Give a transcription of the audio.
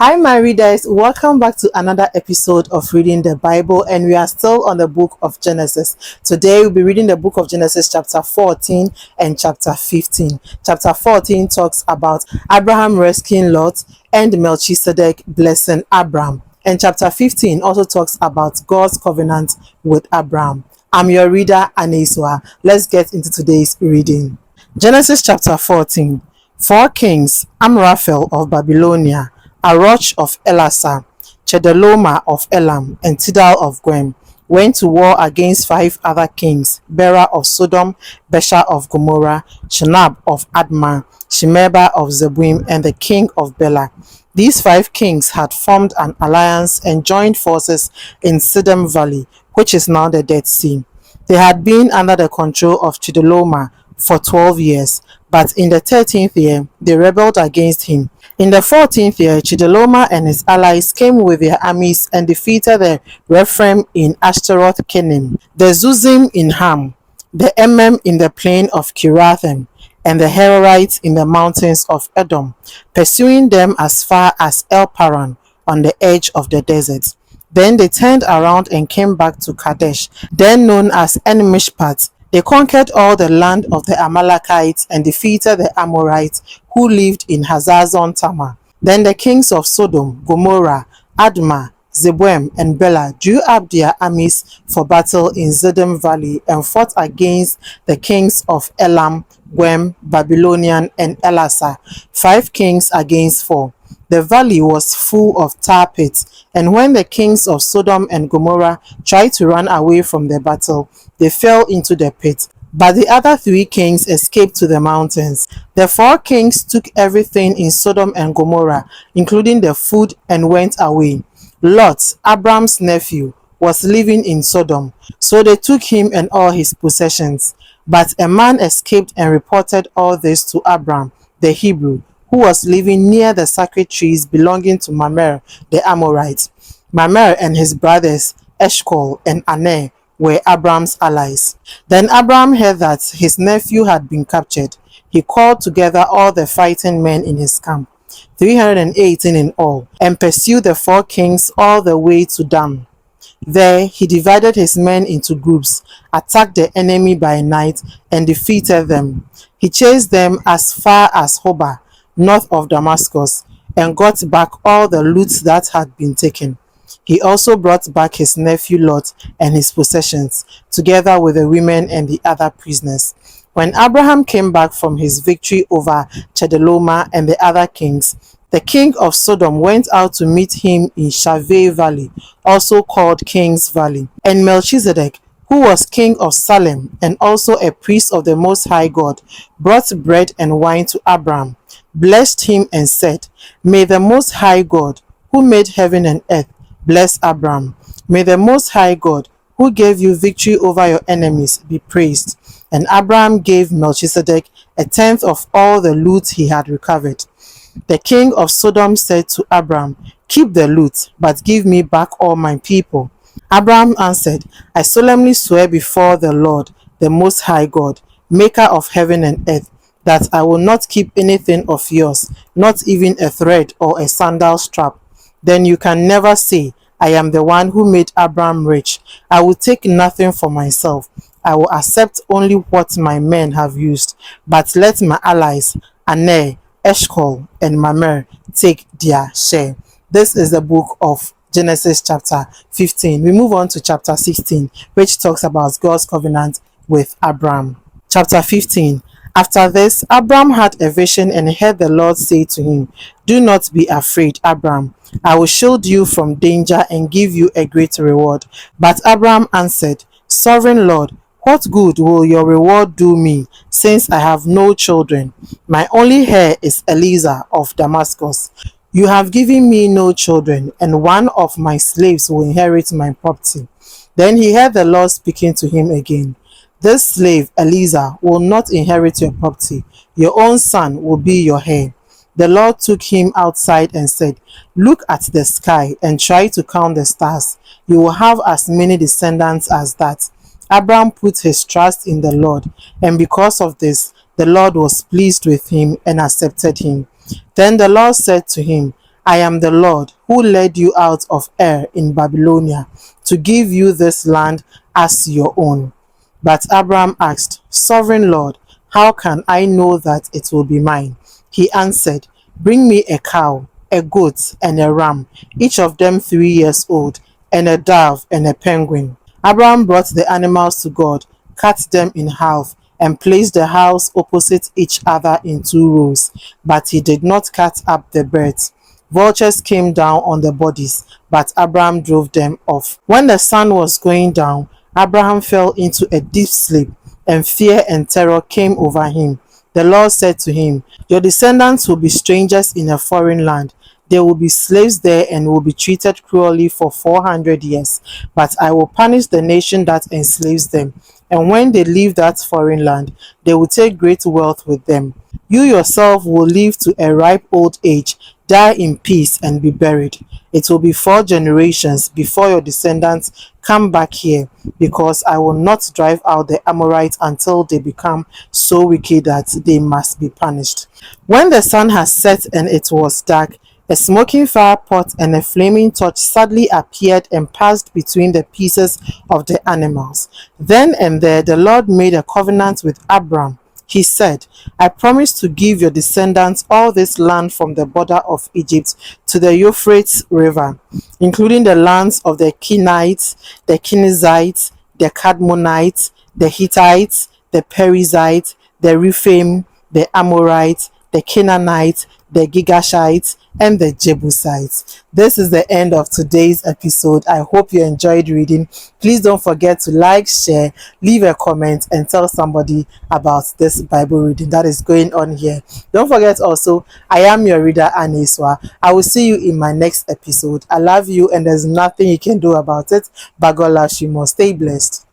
Hi, my readers. Welcome back to another episode of Reading the Bible, and we are still on the book of Genesis. Today, we'll be reading the book of Genesis, chapter 14 and chapter 15. Chapter 14 talks about Abraham rescuing Lot and Melchizedek blessing Abraham. And chapter 15 also talks about God's covenant with Abraham. I'm your reader, Aneswa. Let's get into today's reading. Genesis chapter 14. 4 kings, Amraphel of Babylonia, Aroch of Elasar, Chedorlaomer of Elam, and Tidal of Goim, went to war against 5 other kings: Bera of Sodom, Besha of Gomorrah, Shinab of Admah, Shemeba of Zeboim, and the king of Bela. These 5 kings had formed an alliance and joined forces in Siddim Valley, which is now the Dead Sea. They had been under the control of Chedorlaomer for 12 years, but in the 13th year, they rebelled against him. In the 14th year, Chedorlaomer and his allies came with their armies and defeated the Rephaim in Ashtaroth Kenim, the Zuzim in Ham, the Emem in the plain of Kirathim, and the Herorites in the mountains of Edom, pursuing them as far as El Paran on the edge of the desert. Then they turned around and came back to Kadesh, then known as En-Mishpat. They conquered all the land of the Amalekites and defeated the Amorites who lived in Hazazon Tamar. Then the kings of Sodom, Gomorrah, Admah, Zeboim, and Bela drew up their armies for battle in Siddim Valley and fought against the kings of Elam, Goim, Babylonian, and Elasar, 5 kings against 4. The valley was full of tar pits, and when the kings of Sodom and Gomorrah tried to run away from the battle, they fell into the pit. But the other 3 kings escaped to the mountains. The 4 kings took everything in Sodom and Gomorrah, including the food, and went away. Lot, Abram's nephew, was living in Sodom, so they took him and all his possessions. But a man escaped and reported all this to Abram, the Hebrew, who was living near the sacred trees belonging to Mamre the Amorite. Mamre and his brothers Eshcol and Aner were Abram's allies. Then Abram heard that his nephew had been captured. He called together all the fighting men in his camp, 318 in all, and pursued the 4 kings all the way to Dan. There he divided his men into groups, attacked the enemy by night, and defeated them. He chased them as far as Hobah, north of Damascus, and got back all the loot that had been taken. He also brought back his nephew Lot and his possessions, together with the women and the other prisoners. When Abraham came back from his victory over Chedorlaomer and the other kings, the king of Sodom went out to meet him in Shaveh Valley, also called King's Valley. And Melchizedek, who was king of Salem and also a priest of the Most High God, brought bread and wine to Abraham, blessed him, and said, "May the Most High God, who made heaven and earth, bless Abraham. May the Most High God, who gave you victory over your enemies, be praised." And Abraham gave Melchizedek 1/10 of all the loot he had recovered. The king of Sodom said to Abraham, "Keep the loot, but give me back all my people." Abraham answered, "I solemnly swear before the Lord, the Most High God, maker of heaven and earth, that I will not keep anything of yours, not even a thread or a sandal strap. Then you can never say, 'I am the one who made Abraham rich.' I will take nothing for myself. I will accept only what my men have used. But let my allies, Aner, Eshcol, and Mamre, take their share." This is the book of Genesis chapter 15. We move on to chapter 16, which talks about God's covenant with Abraham. Chapter 15. After this, Abraham had a vision and heard the Lord say to him, "Do not be afraid, Abraham. I will shield you from danger and give you a great reward." But Abraham answered, "Sovereign Lord, what good will your reward do me, since I have no children? My only heir is Eliezer of Damascus. You have given me no children, and one of my slaves will inherit my property." Then he heard the Lord speaking to him again. "This slave, Eliezer, will not inherit your property. Your own son will be your heir." The Lord took him outside and said, "Look at the sky and try to count the stars. You will have as many descendants as that." Abraham put his trust in the Lord, and because of this, the Lord was pleased with him and accepted him. Then the Lord said to him, I am the Lord who led you out of Ur in Babylonia to give you this land as your own. But Abraham asked, Sovereign Lord, how can I know that it will be mine? He answered, Bring me a cow, a goat, and a ram, each of them 3 years old, and a dove and a penguin. Abraham brought the animals to God, cut them in half, and placed the house opposite each other in 2 rows. But he did not cut up the birds. Vultures came down on the bodies, but Abraham drove them off. When the sun was going down, Abraham fell into a deep sleep, and fear and terror came over him. The Lord said to him, Your descendants will be strangers in a foreign land. They will be slaves there and will be treated cruelly for 400 years. But I will punish the nation that enslaves them. And when they leave that foreign land, they will take great wealth with them. You yourself will live to a ripe old age, die in peace, and be buried. It will be 4 generations before your descendants come back here, because I will not drive out the Amorites until they become so wicked that they must be punished. When the sun has set and it was dark, a smoking fire pot and a flaming torch suddenly appeared and passed between the pieces of the animals. Then and there the Lord made a covenant with Abram. He said, I promise to give your descendants all this land from the border of Egypt to the Euphrates River, including the lands of the Kenites, the Kenizzites, the Kadmonites, the Hittites, the Perizzites, the Rephaim, the Amorites, the Canaanites, the Gigashites, and the Jebusites. This is the end of today's episode. I hope you enjoyed reading. Please don't forget to like, share, leave a comment, and tell somebody about this Bible reading that is going on here. Don't forget also, I am your reader, Aniswa. I will see you in my next episode. I love you, and there's nothing you can do about it, but God loves you more. Stay blessed.